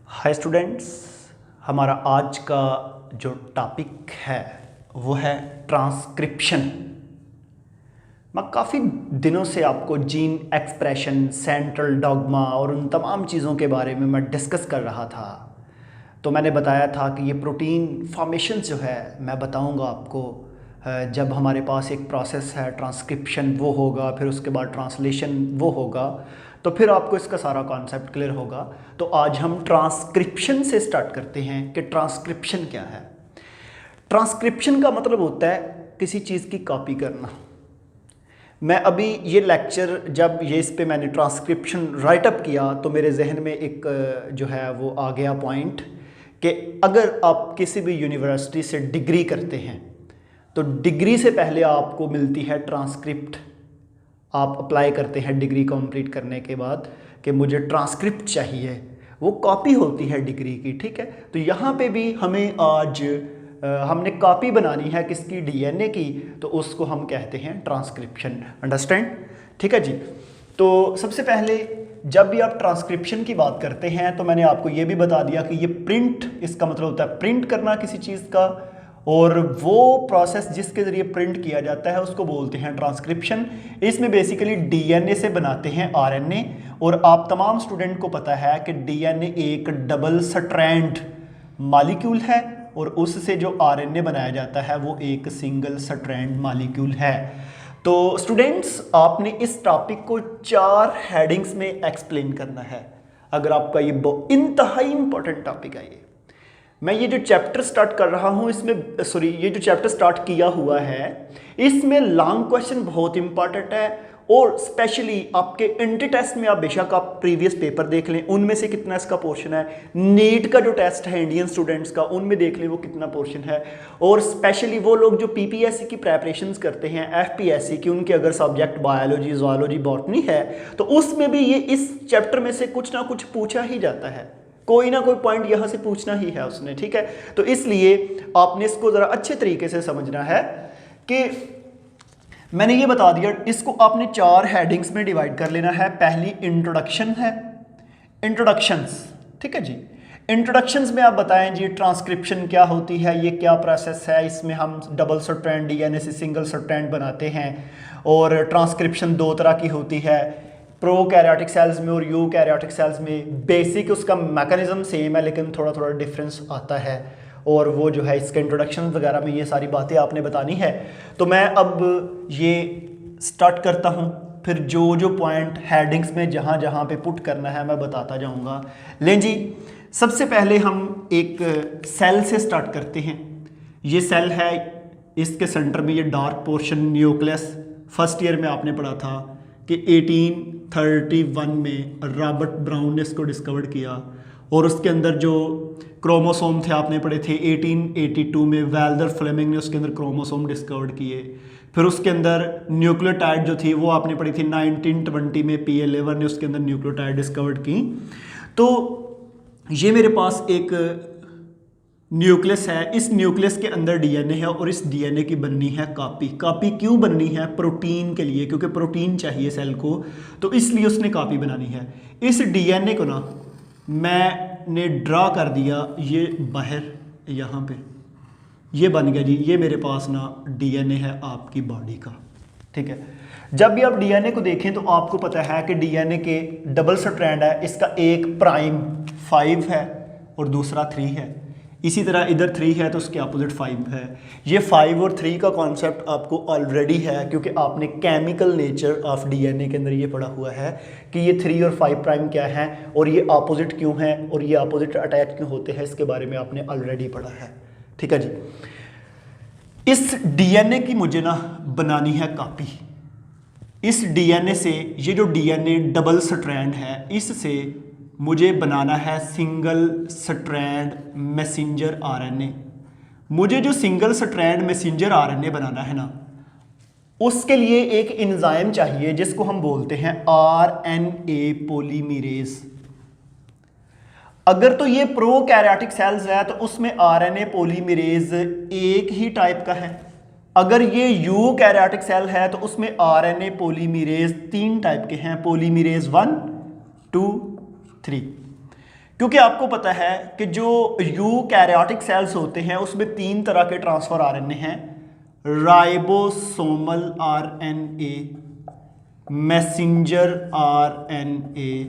Hi students, हमारा आज का जो टॉपिक है वो है ट्रांसक्रिप्शन। मैं काफ़ी दिनों से आपको जीन एक्सप्रेशन, सेंट्रल डॉग्मा और उन तमाम चीज़ों के बारे में मैं डिस्कस कर रहा था। तो मैंने बताया था कि ये प्रोटीन फॉर्मेशन जो है मैं बताऊंगा आपको जब हमारे पास एक प्रोसेस है ट्रांसक्रिप्शन वो होगा, फिर उसके बाद ट्रांसलेशन वो होगा, तो फिर आपको इसका सारा कॉन्सेप्ट क्लियर होगा। तो आज हम ट्रांसक्रिप्शन से स्टार्ट करते हैं कि ट्रांसक्रिप्शन क्या है। ट्रांसक्रिप्शन का मतलब होता है किसी चीज़ की कॉपी करना। मैं अभी ये लेक्चर जब ये इस पे मैंने ट्रांसक्रिप्शन राइट अप किया तो मेरे जहन में एक जो है वो आ गया पॉइंट कि अगर आप किसी भी यूनिवर्सिटी से डिग्री करते हैं तो डिग्री से पहले आपको मिलती है ट्रांसक्रिप्ट। आप अप्लाई करते हैं डिग्री कंप्लीट करने के बाद कि मुझे ट्रांसक्रिप्ट चाहिए, वो कॉपी होती है डिग्री की, ठीक है। तो यहाँ पे भी हमें आज हमने कॉपी बनानी है किसकी, डीएनए की, तो उसको हम कहते हैं ट्रांसक्रिप्शन। अंडरस्टैंड, ठीक है जी। तो सबसे पहले जब भी आप ट्रांसक्रिप्शन की बात करते हैं तो मैंने आपको ये भी बता दिया कि ये प्रिंट, इसका मतलब होता है प्रिंट करना किसी चीज़ का, और वो प्रोसेस जिसके ज़रिए प्रिंट किया जाता है उसको बोलते हैं ट्रांसक्रिप्शन। इसमें बेसिकली डीएनए से बनाते हैं आरएनए, और आप तमाम स्टूडेंट को पता है कि डीएनए एक डबल स्ट्रैंड मॉलिक्यूल है और उससे जो आरएनए बनाया जाता है वो एक सिंगल स्ट्रैंड मॉलिक्यूल है। तो स्टूडेंट्स, आपने इस टॉपिक को 4 हेडिंग्स में एक्सप्लेन करना है। अगर आपका ये इंतहाई इंपॉर्टेंट टॉपिक है, ये मैं ये जो चैप्टर स्टार्ट कर रहा हूँ इसमें ये जो चैप्टर स्टार्ट किया हुआ है इसमें लॉन्ग क्वेश्चन बहुत इंपॉर्टेंट है, और स्पेशली आपके इंटर टेस्ट में आप बेशक आप प्रीवियस पेपर देख लें उनमें से कितना इसका पोर्शन है, नीट का जो टेस्ट है इंडियन स्टूडेंट्स का उनमें देख लें वो कितना पोर्शन है, और स्पेशली वो लोग जो पीपीएससी की प्रेपरेशंस करते हैं, एफपीएससी की, उनके अगर सब्जेक्ट बायोलॉजी, ज़ूलॉजी, बॉटनी है तो उसमें भी ये इस चैप्टर में से कुछ ना कुछ पूछा ही जाता है, कोई ना कोई पॉइंट यहाँ से पूछना ही है उसने, ठीक है। तो इसलिए आपने इसको ज़रा अच्छे तरीके से समझना है कि मैंने ये बता दिया, इसको आपने 4 हेडिंग्स में डिवाइड कर लेना है। पहली इंट्रोडक्शन है, इंट्रोडक्शंस, ठीक है जी। इंट्रोडक्शंस में आप बताएं जी ट्रांसक्रिप्शन क्या होती है, ये क्या प्रोसेस है, इसमें हम डबल स्ट्रैंड डीएनए से सिंगल स्ट्रैंड बनाते हैं, और ट्रांसक्रिप्शन 2 तरह की होती है, प्रोकैरियोटिक सेल्स में और यूकैरियोटिक सेल्स में। बेसिक उसका मैकेनिज्म सेम है लेकिन थोड़ा थोड़ा डिफरेंस आता है, और वो जो है इसके इंट्रोडक्शन वगैरह में ये सारी बातें आपने बतानी है। तो मैं अब ये स्टार्ट करता हूँ, फिर जो जो पॉइंट हेडिंग्स में जहाँ जहाँ पे पुट करना है मैं बताता जाऊँगा। लें जी, सबसे पहले हम एक सेल से स्टार्ट करते हैं। ये सेल है, इसके सेंटर में ये dark portion nucleus, first year में आपने पढ़ा था कि 1831 में रॉबर्ट ब्राउन ने इसको डिस्कवर किया, और उसके अंदर जो क्रोमोसोम थे आपने पढ़े थे 1882 में वैल्डर फ्लेमिंग ने उसके अंदर क्रोमोसोम डिस्कवर किए। फिर उसके अंदर न्यूक्लियोटाइड जो थी वो आपने पढ़ी थी 1920 में पीए ने उसके अंदर न्यूक्लियोटाइड डिस्कवर की। तो ये मेरे पास एक न्यूक्लियस है, इस न्यूक्लियस के अंदर डीएनए है, और इस डीएनए की बननी है कॉपी। कॉपी क्यों बननी है? प्रोटीन के लिए, क्योंकि प्रोटीन चाहिए सेल को, तो इसलिए उसने कॉपी बनानी है। इस डीएनए को ना मैंने ड्रा कर दिया ये बाहर, यहाँ पे ये बन गया जी, ये मेरे पास ना डीएनए है आपकी बॉडी का, ठीक है। जब भी आप डीएनए को देखें तो आपको पता है कि डीएनए के डबल स्ट्रैंड है, इसका एक प्राइम 5 है और दूसरा 3 है। इसी तरह इधर 3 है तो उसके अपोजिट 5 है। ये 5 और 3 का कॉन्सेप्ट आपको ऑलरेडी है, क्योंकि आपने केमिकल नेचर ऑफ डीएनए के अंदर ये पढ़ा हुआ है कि ये 3 और 5 प्राइम क्या है, और ये अपोजिट क्यों है, और ये अपोजिट अटैच क्यों होते हैं, इसके बारे में आपने ऑलरेडी पढ़ा है, ठीक है जी। इस डीएनए की मुझे ना बनानी है कॉपी। इस डीएनए से, ये जो डीएनए डबल स्ट्रैंड है, इससे मुझे बनाना है सिंगल स्ट्रैंड मैसेंजर आरएनए। मुझे जो सिंगल स्ट्रैंड मैसेंजर आरएनए बनाना है ना, उसके लिए एक एंजाइम चाहिए जिसको हम बोलते हैं आरएनए पॉलीमरेज। अगर तो ये प्रोकैरियोटिक सेल्स है तो उसमें आरएनए पॉलीमरेज एक ही टाइप का है। अगर ये यूकैरियोटिक सेल है तो उसमें आरएनए पॉलीमरेज 3 टाइप के हैं, पॉलीमरेज 1, 2, 3। क्योंकि आपको पता है कि जो यूकैरियोटिक सेल्स होते हैं उसमें 3 तरह के ट्रांसफर आरएनए हैं, ribosomal RNA, messenger RNA,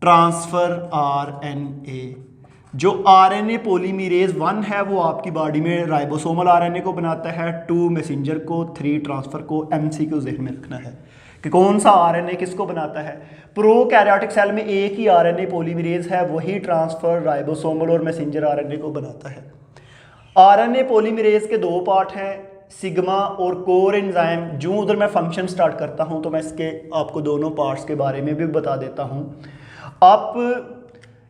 transfer RNA. जो आरएनए पॉलीमरेज 1 है वो आपकी बॉडी में राइबोसोमल आरएनए को बनाता है, 2 मैसेंजर को, 3 ट्रांसफर को। एमसीक्यू ज़हन में रखना है कि कौन सा आरएनए किसको बनाता है। प्रोकैरियोटिक सेल में एक ही आरएनए पॉलीमरेज है, वही ट्रांसफर, राइबोसोमल और मैसेंजर आरएनए को बनाता है। आरएनए पॉलीमरेज के 2 पार्ट हैं, सिग्मा और कोर एंजाइम। जो उधर मैं फंक्शन स्टार्ट करता हूं तो मैं इसके आपको दोनों पार्ट्स के बारे में भी बता देता हूं। आप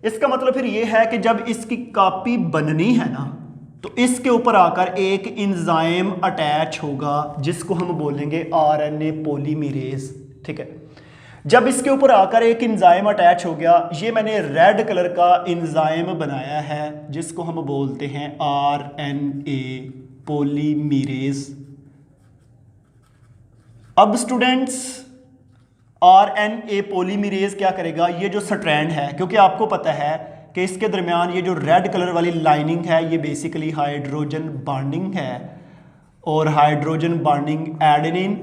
इसका मतलब फिर ये है कि जब इसकी कॉपी बननी है ना तो इसके ऊपर आकर एक एंजाइम अटैच होगा जिसको हम बोलेंगे आरएनए पॉलीमरेज। ठीक है, जब इसके ऊपर आकर एक एंजाइम अटैच हो गया, ये मैंने रेड कलर का एंजाइम बनाया है जिसको हम बोलते हैं आरएनए पॉलीमरेज। अब स्टूडेंट्स आरएनए पॉलीमरेज क्या करेगा, ये जो स्ट्रैंड है, क्योंकि आपको पता है कि इसके दरमियान ये जो रेड कलर वाली लाइनिंग है ये बेसिकली हाइड्रोजन बॉन्डिंग है, और हाइड्रोजन बॉन्डिंग एडेनिन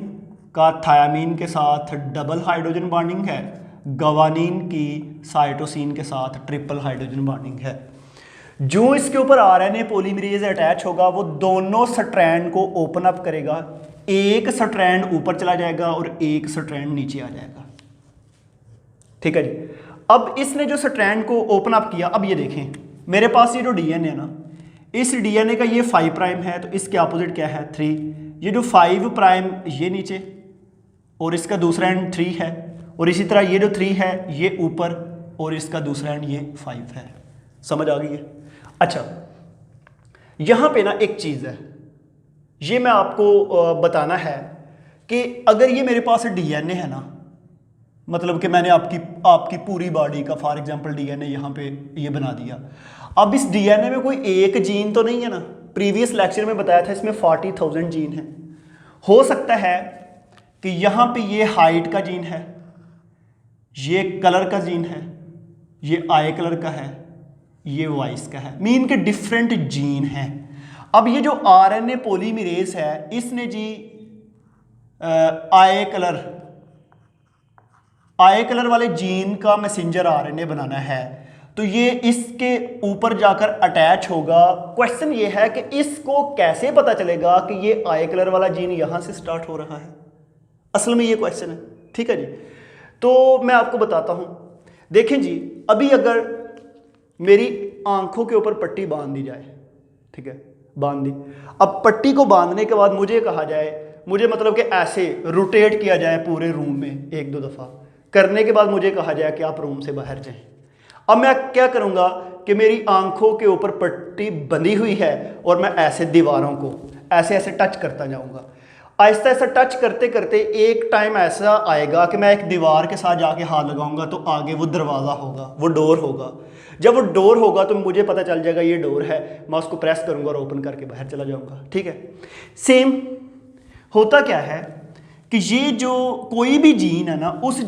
का थायामीन के साथ डबल हाइड्रोजन बॉन्डिंग है, गवानीन की साइटोसिन के साथ ट्रिपल हाइड्रोजन बॉन्डिंग है। जो इसके ऊपर आरएनए पॉलीमरेज अटैच होगा वो दोनों स्ट्रैंड को ओपन अप करेगा, एक स्ट्रैंड ऊपर चला जाएगा और एक स्ट्रैंड नीचे आ जाएगा। ठीक है जी। अब इसने जो स्ट्रैंड को ओपन अप किया, अब ये देखें मेरे पास ये जो डीएनए है ना, इस डीएनए का ये 5 प्राइम है तो इसके अपोजिट क्या है 3। ये जो 5 प्राइम ये नीचे और इसका दूसरा एंड 3 है, और इसी तरह ये जो 3 है ये ऊपर और इसका दूसरा एंड ये 5 है। समझ आ गई है? अच्छा, यहां पे ना एक चीज है, ये मैं आपको बताना है कि अगर ये मेरे पास डीएनए है ना, मतलब कि मैंने आपकी पूरी बॉडी का फॉर एग्जांपल डीएनए यहाँ पे ये बना दिया। अब इस डीएनए में कोई एक जीन तो नहीं है ना, प्रीवियस लेक्चर में बताया था इसमें 40,000 जीन है। हो सकता है कि यहाँ पे ये हाइट का जीन है, ये कलर का जीन है, ये आई कलर का है, ये वॉइस का है, मीन के डिफरेंट जीन हैं। अब ये जो आरएनए पॉलीमरेज है इसने जी आई कलर वाले जीन का मैसेंजर आरएनए बनाना है, तो ये इसके ऊपर जाकर अटैच होगा। क्वेश्चन ये है कि इसको कैसे पता चलेगा कि ये आई कलर वाला जीन यहां से स्टार्ट हो रहा है, असल में ये क्वेश्चन है। ठीक है जी, तो मैं आपको बताता हूं। देखें जी, अभी अगर मेरी आंखों के ऊपर पट्टी बांध दी जाए, ठीक है, बांध दी। अब पट्टी को बांधने के बाद मुझे कहा जाए, मुझे मतलब कि ऐसे रोटेट किया जाए पूरे रूम में 1-2 दफ़ा, करने के बाद मुझे कहा जाए कि आप रूम से बाहर जाएं। अब मैं क्या करूंगा कि मेरी आंखों के ऊपर पट्टी बंधी हुई है और मैं ऐसे दीवारों को ऐसे ऐसे टच करता जाऊंगा। आहिस्ता आहिस्ता टच करते करते एक टाइम ऐसा आएगा कि मैं एक दीवार के साथ जाके हाथ लगाऊंगा तो आगे वो दरवाज़ा होगा, वो डोर होगा। जब वो डोर होगा तो मुझे पता चल जाएगा ये डोर है, मैं उसको प्रेस करूंगा और ओपन करके बाहर चला जाऊंगा। ठीक है, सेम होता क्या है कि ये जो कोई भी जीन है ना, उस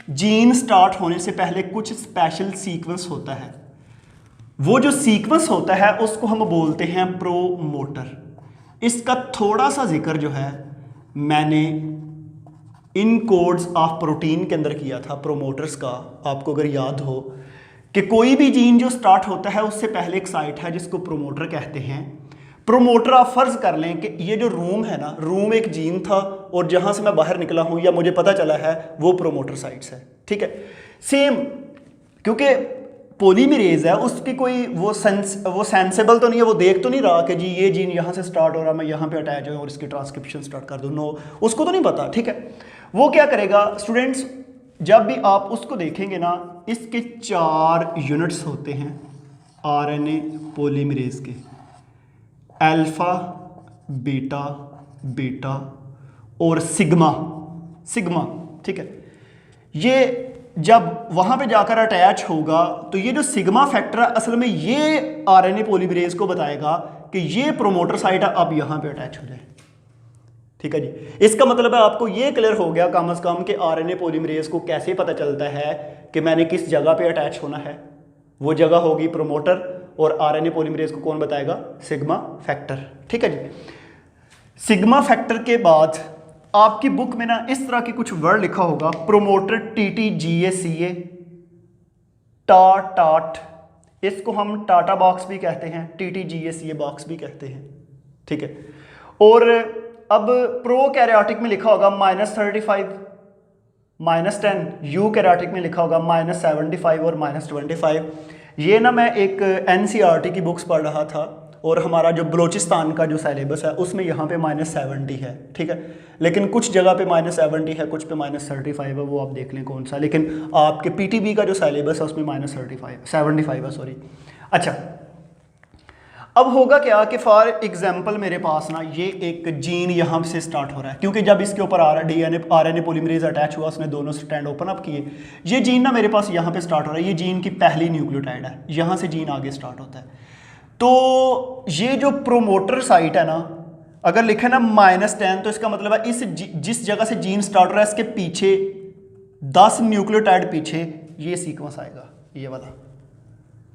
जीन स्टार्ट होने से पहले कुछ स्पेशल सीक्वेंस होता है। वो जो सीक्वेंस होता है उसको हम बोलते हैं प्रोमोटर। इसका थोड़ा सा जिक्र जो है मैंने इन कोड्स ऑफ प्रोटीन के अंदर किया था, प्रोमोटर्स का। आपको अगर याद हो कि कोई भी जीन जो स्टार्ट होता है उससे पहले एक साइट है जिसको प्रोमोटर कहते हैं। प्रोमोटर आप फर्ज कर लें कि ये जो रूम है ना, रूम एक जीन था और जहां से मैं बाहर निकला हूं या मुझे पता चला है वो प्रोमोटर साइट्स है। ठीक है, सेम क्योंकि पॉलीमरेज है, उसकी कोई वो सेंसेबल तो नहीं है, वो देख तो नहीं रहा कि जी ये जीन यहाँ से स्टार्ट हो रहा, मैं यहाँ पे अटैच हूँ और इसकी ट्रांसक्रिप्शन स्टार्ट कर दूँ। नो, उसको तो नहीं पता। ठीक है, वो क्या करेगा स्टूडेंट्स, जब भी आप उसको देखेंगे ना, इसके 4 यूनिट्स होते हैं आरएनए पॉलीमरेज के, अल्फा, बीटा, बीटा और सिग्मा। ठीक है, ये जब वहां पे जाकर अटैच होगा तो ये जो सिग्मा फैक्टर है असल में ये आरएनए पॉलीमरेज को बताएगा कि ये प्रोमोटर साइट है, अब यहां पे अटैच हो जाए। ठीक है जी, इसका मतलब है आपको ये क्लियर हो गया कम से कम कि आरएनए पॉलीमरेज को कैसे पता चलता है कि मैंने किस जगह पे अटैच होना है, वो जगह होगी प्रोमोटर, और आरएनए पॉलीमरेज को कौन बताएगा, सिग्मा फैक्टर। ठीक है जी। सिग्मा फैक्टर के बाद आपकी बुक में ना इस तरह के कुछ वर्ड लिखा होगा, प्रोमोटर TTGA टा टाट, इसको हम टाटा बॉक्स भी कहते हैं, TTGA बॉक्स भी कहते हैं। ठीक है। और अब प्रो कैरियोटिक में लिखा होगा -35 -10, यू कैरियोटिक में लिखा होगा -75 और -25। ये ना मैं एक NCERT की बुक्स पढ़ रहा था, और हमारा जो बलोचिस्तान का जो सिलेबस है उसमें यहाँ पे -70 है। ठीक है। लेकिन कुछ जगह पे -70 है, कुछ पे -35 है, वो आप देख लें कौन सा। लेकिन आपके PTB का जो सिलेबस है उसमें -75 है, सॉरी। अच्छा, अब होगा क्या कि फॉर एग्जांपल मेरे पास ना ये एक जीन यहाँ से स्टार्ट हो रहा है, क्योंकि जब इसके ऊपर RNA पॉलीमरेज अटैच हुआ, उसने दोनों स्ट्रैंड ओपन अप किए। ये जीन ना मेरे पास यहाँ पे स्टार्ट हो रहा है, ये जीन की पहली न्यूक्लियोटाइड है, यहाँ से जीन आगे स्टार्ट होता है। तो ये जो प्रोमोटर साइट है ना, अगर लिखे ना -10, तो इसका मतलब है जिस जगह से जीन स्टार्ट हो रहा है इसके पीछे 10 न्यूक्लियोटाइड पीछे ये सीक्वेंस आएगा, ये वाला।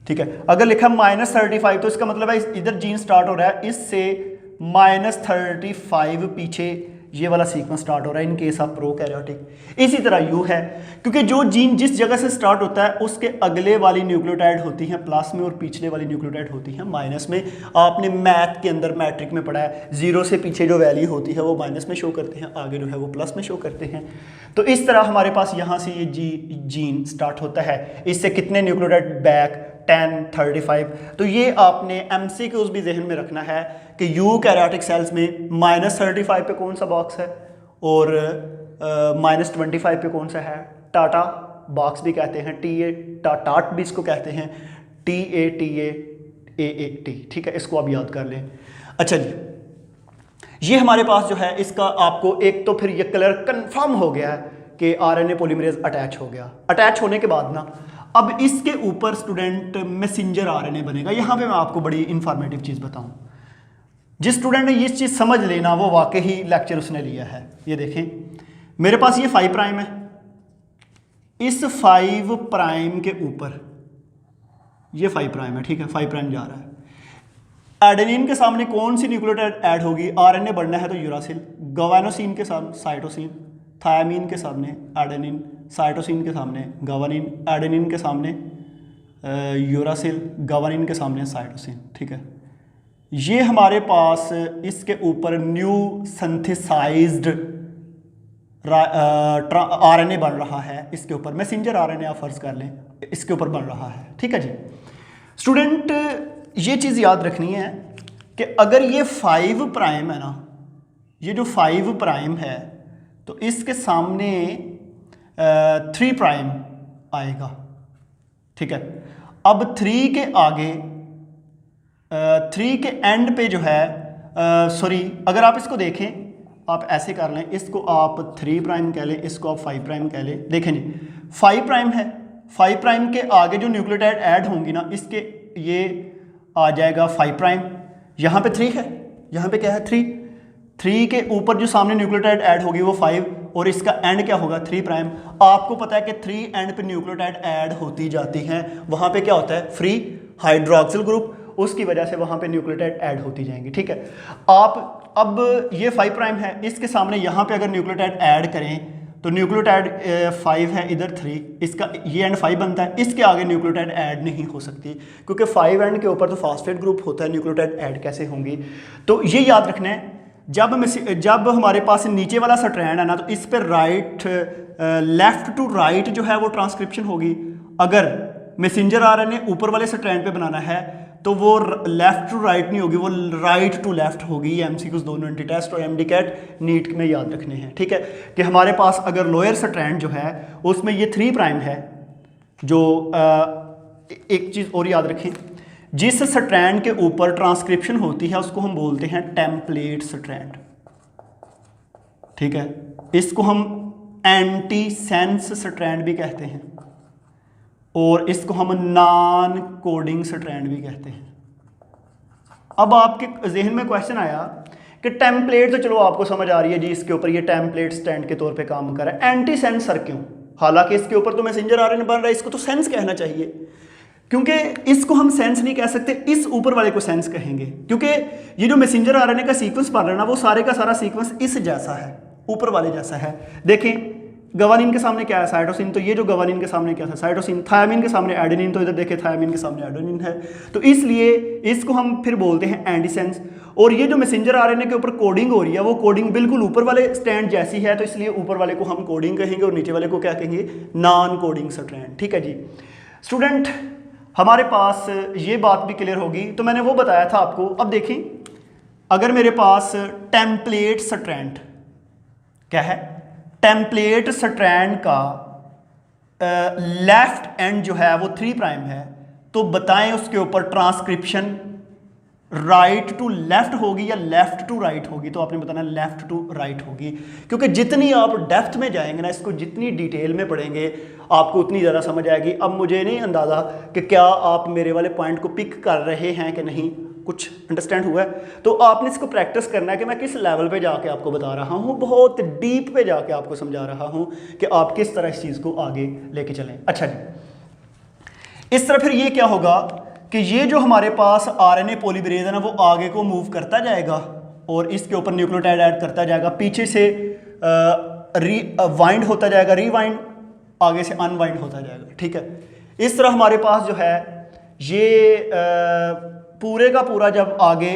ठीक है। अगर लिखा -35 तो इसका मतलब है इधर जीन स्टार्ट हो रहा है, इससे -35 पीछे ये वाला सीक्वेंस स्टार्ट हो रहा है इन केस ऑफ प्रोकैरियोटिक। इसी तरह यू है, क्योंकि जो जीन जिस जगह से स्टार्ट होता है उसके अगले वाली न्यूक्लियोटाइड होती हैं प्लस में, और पिछले वाली न्यूक्लियोटाइड होती हैं माइनस में। आपने मैथ के अंदर मैट्रिक में पढ़ा है, 0 से पीछे जो वैल्यू होती है वो माइनस में शो करते हैं, आगे जो है वो प्लस में शो करते हैं। तो इस तरह हमारे पास यहाँ से ये जीन स्टार्ट होता है, इससे कितने न्यूक्लियोटाइड बैक 10, 35। तो ये आपने MCQs भी जहन में रखना है कि यूकैरियोटिक सेल्स में -35 पे कौन सा बॉक्स है, और -25 पे कौन सा है। टाटा बॉक्स भी कहते हैं, टाट भी इसको कहते हैं, TATA ठीक है, इसको आप याद कर लें। अच्छा जी, ये हमारे पास जो है इसका आपको एक तो फिर ये कलर कंफर्म हो गया है कि RNA पॉलीमरेज अटैच हो गया। अटैच होने के बाद ना अब इसके ऊपर स्टूडेंट मैसेंजर RNA बनेगा। यहाँ पे मैं आपको बड़ी इंफॉर्मेटिव चीज़ बताऊँ, जिस स्टूडेंट ने ये चीज़ समझ लेना वो वाकई ही लेक्चर उसने लिया है। ये देखें मेरे पास ये 5 प्राइम है, इस 5 प्राइम के ऊपर ये 5 प्राइम है। ठीक है, 5 प्राइम जा रहा है। एडेनिन के सामने कौन सी न्यूक्लियोटाइड ऐड होगी, RNA बढ़ना है तो यूरासिल, गवानोसिन के सामने साइटोसिन, थायामीन के सामने एडेनिन, साइटोसिन के सामने गवानिन, एडेनिन के सामने यूरासिल, गवानिन के सामने साइटोसिन। ठीक है, ये हमारे पास इसके ऊपर न्यू सिंथेसाइज्ड RNA बन रहा है, इसके ऊपर मैसेंजर RNA आप फर्ज कर लें, इसके ऊपर बन रहा है। ठीक है जी स्टूडेंट, ये चीज़ याद रखनी है कि अगर ये 5 प्राइम है ना, ये जो 5 प्राइम है तो इसके सामने 3 प्राइम आएगा। ठीक है, अब 3 के आगे 3 के एंड पे जो है सॉरी, अगर आप इसको देखें, आप ऐसे कर लें, इसको आप 3 प्राइम कह लें, इसको आप 5 प्राइम कह लें। देखें जी 5 प्राइम है, 5 प्राइम के आगे जो न्यूक्लियोटाइड ऐड होंगी ना, इसके ये आ जाएगा 5 प्राइम, यहाँ पे 3 है, यहाँ पे क्या है 3 के ऊपर जो सामने न्यूक्लियोटाइड ऐड होगी वो 5, और इसका एंड क्या होगा 3 प्राइम। आपको पता है कि 3 एंड पे न्यूक्लियोटाइड ऐड होती जाती हैं, वहाँ पे क्या होता है फ्री हाइड्रोक्सिल ग्रुप, उसकी वजह से वहाँ पे न्यूक्लियोटाइड ऐड होती जाएंगी। ठीक है, आप अब ये 5 प्राइम है, इसके सामने यहाँ पे अगर न्यूक्लियोटाइड ऐड करें तो न्यूक्लियोटाइड 5 है, इधर 3, इसका ये एंड 5 बनता है, इसके आगे न्यूक्लियोटाइड ऐड नहीं हो सकती, क्योंकि 5 एंड के ऊपर तो फास्फेट ग्रुप होता है, न्यूक्लियोटाइड ऐड कैसे होंगी। तो ये याद रखना है, जब हमारे पास नीचे वाला स्ट्रैंड है ना, तो इस पर लेफ्ट टू राइट जो है वो ट्रांसक्रिप्शन होगी। अगर मैसेंजर RNA ऊपर वाले स्ट्रैंड पे बनाना है तो वो लेफ्ट टू राइट नहीं होगी, वो राइट टू लेफ्ट होगी। ये MCQs दोनों एंटी टेस्ट और MDCAT नीट में याद रखने हैं। ठीक है, कि हमारे पास अगर लोअर स्ट्रैंड जो है उसमें ये 3 प्राइम है, जो एक चीज़ और याद रखें, जिस स्ट्रैंड के ऊपर ट्रांसक्रिप्शन होती है उसको हम बोलते हैं टेम्पलेट स्ट्रैंड। ठीक है, इसको हम एंटी सेंस स्ट्रैंड भी कहते हैं, और इसको हम नॉन कोडिंग स्ट्रैंड भी कहते हैं। अब आपके जहन में क्वेश्चन आया कि टेम्पलेट तो चलो आपको समझ आ रही है जी, इसके ऊपर ये टेम्पलेट स्टैंड के तौर पे काम कर रहा है, एंटी सेंस सर क्यों? हालांकि इसके ऊपर तो मैसेंजर आरएनए बन रहा है, इसको तो सेंस कहना चाहिए, क्योंकि इसको हम सेंस नहीं कह सकते, इस ऊपर वाले को सेंस कहेंगे, क्योंकि ये जो मैसेंजर आरएनए का सीक्वेंस बन रहा है ना, वो सारे का सारा सीक्वेंस इस जैसा है, ऊपर वाले जैसा है। देखें गवानीन के सामने क्या है, साइटोसिन, तो ये जो गवानीन के सामने क्या था, साइटोसिन। थायामीन के सामने एडेनिन, तो इधर देखें थायामीन के सामने एडेनिन है, तो इसलिए इसको हम फिर बोलते हैं एंटीसेंस। और ये जो मैसेंजर आरएनए के ऊपर कोडिंग हो रही है, वो कोडिंग बिल्कुल ऊपर वाले स्टैंड जैसी है, तो इसलिए ऊपर वाले को हम कोडिंग कहेंगे और नीचे वाले को क्या कहेंगे, नॉन कोडिंग स्ट्रैंड। ठीक है जी स्टूडेंट, हमारे पास ये बात भी क्लियर होगी। तो मैंने वो बताया था आपको। अब देखें, अगर मेरे पास टेम्पलेट स्ट्रैंड क्या है, टेम्पलेट स्ट्रैंड का लेफ्ट एंड जो है वो 3' है, तो बताएं उसके ऊपर ट्रांसक्रिप्शन राइट टू लेफ्ट होगी या लेफ्ट टू राइट होगी। तो आपने बताना लेफ्ट टू राइट होगी, क्योंकि जितनी आप डेप्थ में जाएंगे ना, इसको जितनी डिटेल में पढ़ेंगे आपको उतनी ज़्यादा समझ आएगी। अब मुझे नहीं अंदाज़ा कि क्या आप मेरे वाले पॉइंट को पिक कर रहे हैं कि नहीं, कुछ अंडरस्टैंड हुआ है, तो आपने इसको प्रैक्टिस करना है कि मैं किस लेवल पे जाके आपको बता रहा हूँ, बहुत डीप पे जाके आपको समझा रहा हूँ कि आप किस तरह इस चीज़ को आगे लेके चलें। अच्छा जी, इस तरह फिर ये क्या होगा कि ये जो हमारे पास आरएनए पॉलीमरेज है ना, वो आगे को मूव करता जाएगा और इसके ऊपर न्यूक्लियोटाइड ऐड करता जाएगा, पीछे से वाइंड होता जाएगा, रीवाइंड, आगे से अनवाइंड होता जाएगा। ठीक है, इस तरह हमारे पास जो है ये पूरे का पूरा जब आगे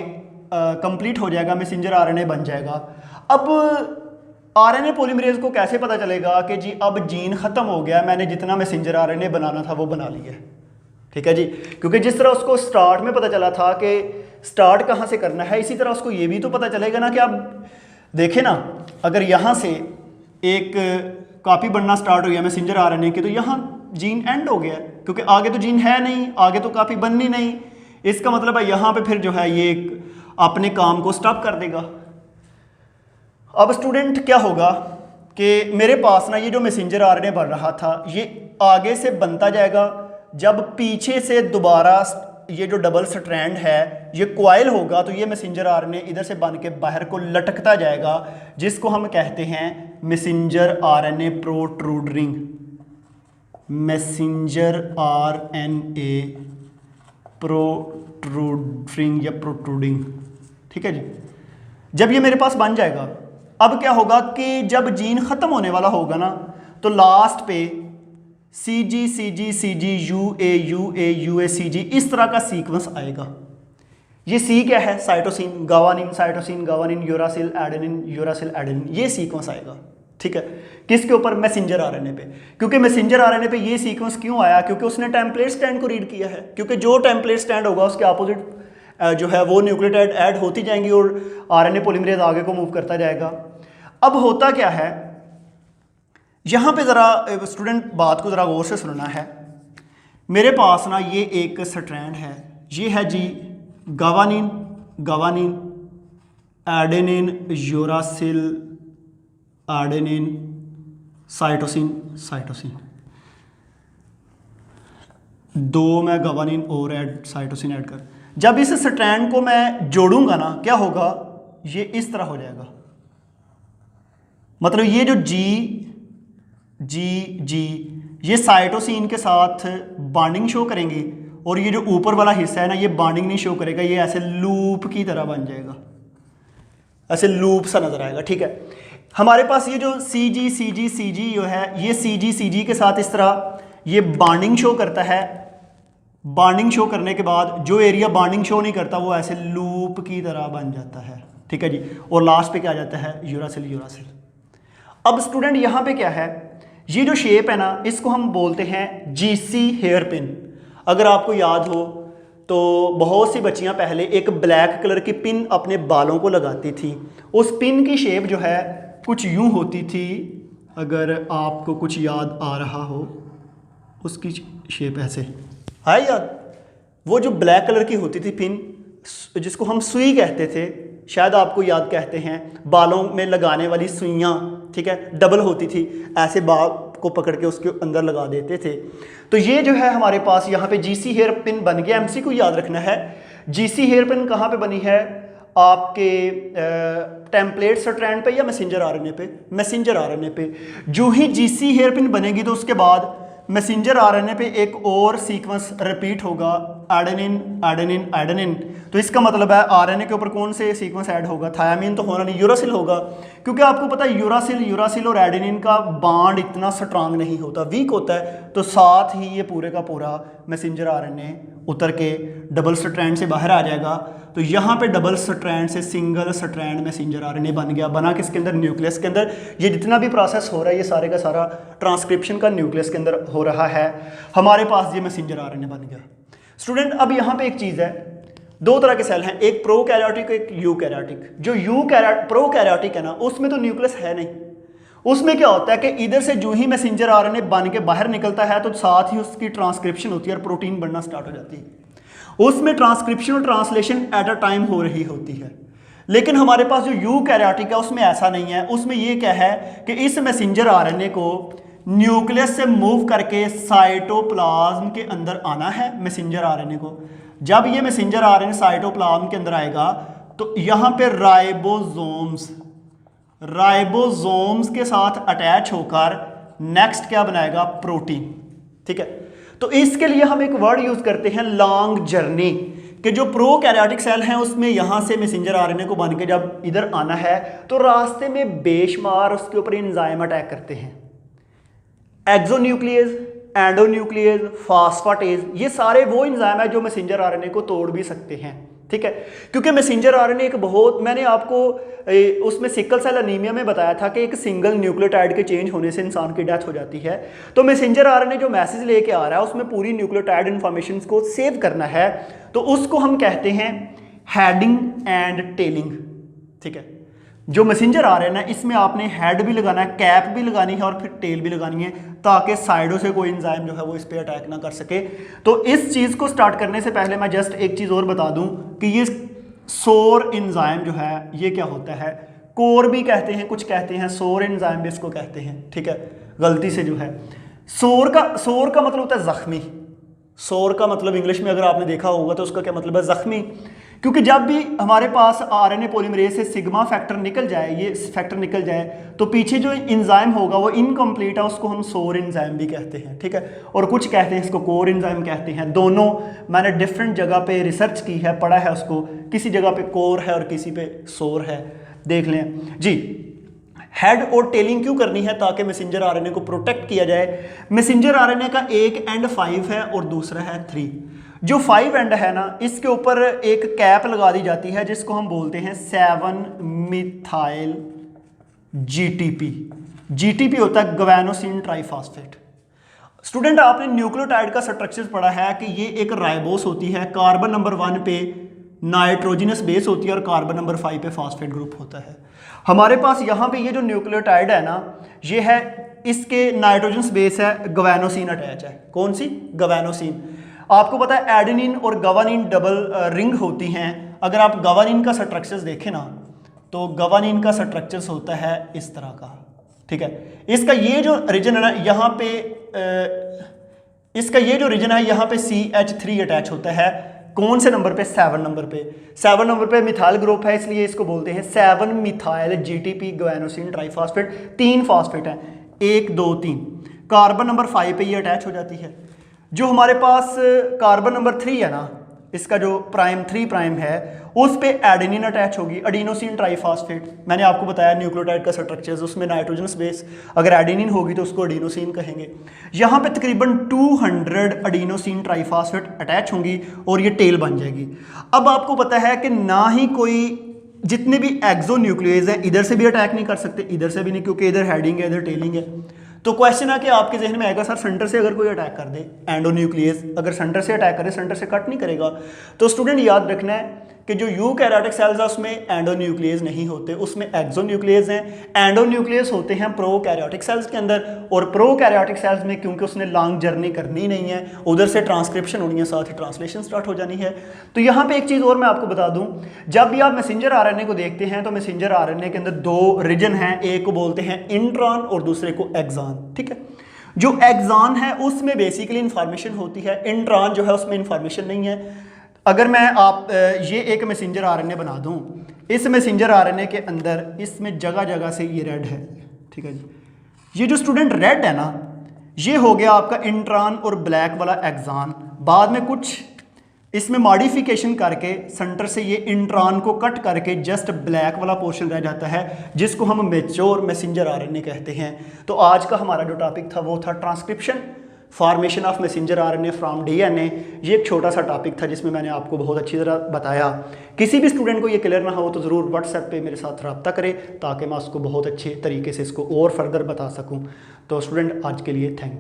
कंप्लीट हो जाएगा, मैसेंजर आरएनए बन जाएगा। अब आरएनए पॉलीमरेज को कैसे पता चलेगा कि जी अब जीन ख़त्म हो गया, मैंने जितना मैसेंजर आरएनए बनाना था वो बना लिया है। ठीक है जी, क्योंकि जिस तरह उसको स्टार्ट में पता चला था कि स्टार्ट कहाँ से करना है, इसी तरह उसको ये भी तो पता चलेगा ना कि अब देखें ना, अगर यहाँ से एक कॉपी बनना स्टार्ट हो गया मैसेंजर आरएनए की, तो यहाँ जीन एंड हो गया, क्योंकि आगे तो जीन है नहीं, आगे तो कॉपी बननी नहीं। इसका मतलब है यहाँ पे फिर जो है ये अपने काम को स्टॉप कर देगा। अब स्टूडेंट क्या होगा कि मेरे पास ना ये जो मैसेंजर आरएनए बन रहा था, ये आगे से बनता जाएगा, जब पीछे से दोबारा ये जो डबल स्ट्रैंड है ये कॉइल होगा, तो ये मैसेंजर आरएनए इधर से बन के बाहर को लटकता जाएगा, जिसको हम कहते हैं messenger RNA protruding, messenger RNA protruding या प्रोट्रूडिंग। ठीक है जी, जब ये मेरे पास बन जाएगा, अब क्या होगा कि जब जीन ख़त्म होने वाला होगा ना, तो लास्ट पे CG CG CG UA UA UA CG इस तरह का सीक्वेंस आएगा। ये सी क्या है, cytosine guanine, cytosine guanine, uracil adenine, uracil adenine, ये सीक्वेंस आएगा। ठीक है, किसके ऊपर, मैसेंजर आरएनए पे। क्योंकि मैसेंजर आरएनए पे ये सीक्वेंस क्यों आया, क्योंकि उसने टेम्पलेट स्टैंड को रीड किया है, क्योंकि जो टेम्पलेट स्टैंड होगा उसके अपोजिट जो है वो न्यूक्लियोटाइड ऐड होती जाएंगी और आरएनए पॉलीमरेज आगे को मूव करता जाएगा। अब होता क्या है, यहाँ पे ज़रा स्टूडेंट बात को ज़रा गौर से सुनना है। मेरे पास ना ये एक स्ट्रैंड है, ये है G guanine, guanine, adenine, uracil, adenine, cytosine, cytosine, दो मैं गावानिन और साइटोसिन ऐड कर, जब इस स्ट्रैंड को मैं जोड़ूंगा ना, क्या होगा, ये इस तरह हो जाएगा। मतलब ये जो जी ये साइटोसिन के साथ बॉन्डिंग शो करेंगी, और ये जो ऊपर वाला हिस्सा है ना, ये बॉन्डिंग नहीं शो करेगा, ये ऐसे लूप की तरह बन जाएगा, ऐसे लूप सा नजर आएगा। ठीक है, हमारे पास ये जो CG जो है, ये CG के साथ इस तरह ये बॉन्डिंग शो करता है। बॉन्डिंग शो करने के बाद जो एरिया बॉन्डिंग शो नहीं करता वो ऐसे लूप की तरह बन जाता है। ठीक है जी, और लास्ट पे क्या आ जाता है, यूरासिल, यूरासिल। अब स्टूडेंट यहाँ पे क्या है, ये जो शेप है ना, इसको हम बोलते हैं GC हेयर पिन। अगर आपको याद हो तो बहुत सी बच्चियां पहले एक ब्लैक कलर की पिन अपने बालों को लगाती थी। उस पिन की शेप जो है कुछ यूं होती थी, अगर आपको कुछ याद आ रहा हो, उसकी शेप ऐसे है याद, वो जो ब्लैक कलर की होती थी पिन, जिसको हम सुई कहते थे, शायद आपको याद कहते हैं, बालों में लगाने वाली सुइयाँ। ठीक है, डबल होती थी, ऐसे बाल को पकड़ के उसके अंदर लगा देते थे। तो ये जो है हमारे पास यहाँ पे GC हेयर पिन बन गया। MC को याद रखना है, GC हेयर पिन कहाँ पे बनी है, आपके टेम्पलेट स्ट्रैंड पे या मैसेंजर आरएनए पे? मैसेंजर आरएनए पे। जो ही जीसी हेयरपिन बनेगी तो उसके बाद मैसेंजर आरएनए पे एक और सीक्वेंस रिपीट होगा, एडेनिन एडेनिन एडेनिन। तो इसका मतलब है आरएनए के ऊपर कौन से सीक्वेंस ऐड होगा? थायामीन तो होना नहीं, यूरासिल होगा, क्योंकि आपको पता है यूरासिल और एडेनिन का बॉन्ड इतना स्ट्रांग नहीं होता, वीक होता है। तो साथ ही ये पूरे का पूरा मैसेंजर आरएनए उतर के डबल स्ट्रैंड से बाहर आ जाएगा। तो यहाँ पे डबल स्ट्रैंड से सिंगल स्ट्रैंड मैसेंजर आरएनए बन गया। बना किसके अंदर? न्यूक्लियस के अंदर। ये जितना भी प्रोसेस हो रहा है ये सारे का सारा ट्रांसक्रिप्शन का न्यूक्लियस के अंदर हो रहा है। हमारे पास ये मैसेंजर आरएनए बन गया। स्टूडेंट अब यहाँ पे एक चीज़ है, दो तरह के सेल हैं, एक प्रोकैरियोटिक एक यूकैरियोटिक। जो प्रोकैरियोटिक है ना, उसमें तो न्यूक्लियस है नहीं। उसमें क्या होता है कि इधर से जो ही मैसेंजर आरएनए बन के बाहर निकलता है तो साथ ही उसकी ट्रांसक्रिप्शन होती है और प्रोटीन बनना स्टार्ट हो जाती है। उसमें ट्रांसक्रिप्शन और ट्रांसलेशन एट अ टाइम हो रही होती है। लेकिन हमारे पास जो यूकैरियोटिक है उसमें ऐसा नहीं है। उसमें ये क्या है कि इस मैसेंजर आरएनए को न्यूक्लियस से मूव करके साइटोप्लाज्म के अंदर आना है। मैसेंजर आरएनए को जब ये मैसेंजर आरएनए साइटोप्लाज्म के अंदर आएगा तो यहाँ पे राइबोसोम्स के साथ अटैच होकर नेक्स्ट क्या बनाएगा? प्रोटीन। ठीक है, तो इसके लिए हम एक वर्ड यूज करते हैं लॉन्ग जर्नी, कि जो प्रोकैरियोटिक सेल हैं उसमें यहाँ से मैसेंजर आरएनए को बन के जब इधर आना है तो रास्ते में बेशुमार उसके ऊपर एंजाइम अटैक करते हैं। एक्सोन्यूक्लियस, एंडोन्यूक्लियस, फास्फाटेज, ये सारे वो एंजाइम है जो मैसेंजर आरएनए को तोड़ भी सकते हैं। ठीक है, क्योंकि मैसेंजर आरएनए एक बहुत, मैंने आपको उसमें सिकल सेल एनीमिया में बताया था कि एक सिंगल न्यूक्लियोटाइड के चेंज होने से इंसान की डेथ हो जाती है। तो मैसेंजर आरएनए जो मैसेज लेके आ रहा है उसमें पूरी न्यूक्लियोटाइड इंफॉर्मेशन को सेव करना है, तो उसको हम कहते हैं हेडिंग एंड टेलिंग। ठीक है, जो मैसेंजर आरएनए है इसमें आपने हेड भी लगाना है, कैप भी लगानी है और फिर टेल भी लगानी है, ताकि साइडों से कोई एंजाइम जो है वो इस पे अटैक ना कर सके। तो इस चीज़ को स्टार्ट करने से पहले मैं जस्ट एक चीज़ और बता दूं कि ये सोर एंजाइम जो है ये क्या होता है? कोर भी कहते हैं, कुछ कहते हैं सोर एंजाइम भी इसको कहते हैं। ठीक है, गलती से जो है सोर का मतलब होता है जख्मी। सोर का मतलब इंग्लिश में अगर आपने देखा होगा तो उसका क्या मतलब है? जख्मी। क्योंकि जब भी हमारे पास आरएनए पॉलीमरेज से सिग्मा फैक्टर निकल जाए, ये फैक्टर निकल जाए, तो पीछे जो एंजाइम होगा वो इनकम्प्लीट है, उसको हम सोर एंजाइम भी कहते हैं। ठीक है, और कुछ कहते हैं इसको कोर एंजाइम कहते हैं। दोनों मैंने डिफरेंट जगह पे रिसर्च की है, पढ़ा है उसको, किसी जगह पे कोर है और किसी पे सोर है, देख लें जी। हेड और टेलिंग क्यों करनी है? ताकि मैसेंजर आरएनए को प्रोटेक्ट किया जाए। मैसेंजर आरएनए का एक एंड 5 है और दूसरा है 3। जो 5 एंड है ना, इसके ऊपर एक कैप लगा दी जाती है जिसको हम बोलते हैं 7 मिथाइल जीटीपी। जीटीपी होता है ग्वानोसिन ट्राइफॉस्फेट। स्टूडेंट आपने न्यूक्लियोटाइड का स्ट्रक्चर पढ़ा है कि ये एक राइबोस होती है, कार्बन नंबर 1 पे नाइट्रोजनस बेस होती है और कार्बन नंबर 5 पे फॉस्फेट ग्रुप होता है। हमारे पास यहाँ पे ये जो न्यूक्लियोटाइड है ना, ये है, इसके नाइट्रोजनस बेस है, ग्वानोसिन अटैच है। कौन सी? ग्वानोसिन। आपको पता है एडेनिन और गवानिन डबल रिंग होती हैं। अगर आप गवानिन का स्ट्रक्चर्स देखें ना, तो गवानिन का स्ट्रक्चर्स होता है इस तरह का। ठीक है, इसका ये जो रीजन है ना, यहाँ पे इसका ये जो रीजन है यहाँ पे CH3 अटैच होता है। कौन से नंबर पे? 7 नंबर पे। 7 नंबर पे मिथाइल ग्रुप है, इसलिए इसको बोलते हैं 7 methyl GTP guanosine triphosphate. 3 phosphate हैं, 1 2 3। कार्बन नंबर 5 पे ये अटैच हो जाती है। जो हमारे पास कार्बन नंबर 3 है ना, इसका जो प्राइम 3 प्राइम है, उस पे एडेनिन अटैच होगी, एडिनोसिन ट्राइफॉस्फेट। मैंने आपको बताया न्यूक्लियोटाइड का स्ट्रक्चर्स, उसमें नाइट्रोजनस बेस, अगर एडेनिन होगी तो उसको एडिनोसिन कहेंगे। यहाँ पे तकरीबन 200 एडिनोसिन ट्राइफॉस्फेट अटैच होंगी और ये टेल बन जाएगी। अब आपको पता है कि ना ही कोई, जितने भी एक्सोन्यूक्लियस हैं इधर से भी अटैक नहीं कर सकते, इधर से भी नहीं, क्योंकि इधर हेडिंग है इधर टेलिंग है। तो क्वेश्चन है कि आपके जहन में आएगा, सर सेंटर से अगर कोई अटैक कर दे, एंडोन्यूक्लियस अगर सेंटर से अटैक करे, सेंटर से कट नहीं करेगा। तो स्टूडेंट याद रखना है कि जो यूकैरियोटिक सेल्स है उसमें एंडोन्यूक्लियस नहीं होते, उसमें एक्सोन्यूक्लियस हैं। एंडोन्यूक्लियस होते हैं प्रोकैरियोटिक सेल्स के अंदर, और प्रोकैरियोटिक सेल्स में क्योंकि उसने लॉन्ग जर्नी करनी नहीं है, उधर से ट्रांसक्रिप्शन होनी है, साथ ही ट्रांसलेशन स्टार्ट हो जानी है। तो यहाँ पे एक चीज़ और मैं आपको बता दूँ, जब भी आप मैसेंजर आरएनए को देखते हैं तो मैसेंजर आरएनए के अंदर 2 रीजन हैं, एक को बोलते हैं इंट्रॉन और दूसरे को एक्सॉन। ठीक है, जो एक्सॉन है उसमें बेसिकली इंफॉर्मेशन होती है, इंट्रॉन जो है उसमें इंफॉर्मेशन नहीं है। अगर मैं ये एक मैसेंजर आरएनए बना दूं, इस मैसेंजर आरएनए के अंदर इसमें जगह जगह से ये रेड है, ठीक है जी। ये जो स्टूडेंट रेड है ना, ये हो गया आपका इंट्रॉन और ब्लैक वाला एक्सान। बाद में कुछ इसमें मॉडिफिकेशन करके सेंटर से ये इंट्रॉन को कट करके जस्ट ब्लैक वाला पोर्शन रह जाता है, जिसको हम मैच्योर मैसेंजर आरएनए कहते हैं। तो आज का हमारा जो टॉपिक था वो था transcription, formation of messenger RNA from DNA. ये एक छोटा सा टॉपिक था जिसमें मैंने आपको बहुत अच्छी तरह बताया। किसी भी स्टूडेंट को ये क्लियर ना हो तो ज़रूर व्हाट्सएप पे मेरे साथ रब्ता करें, ताकि मैं उसको बहुत अच्छे तरीके से इसको और फर्दर बता सकूं। तो स्टूडेंट आज के लिए थैंक यू।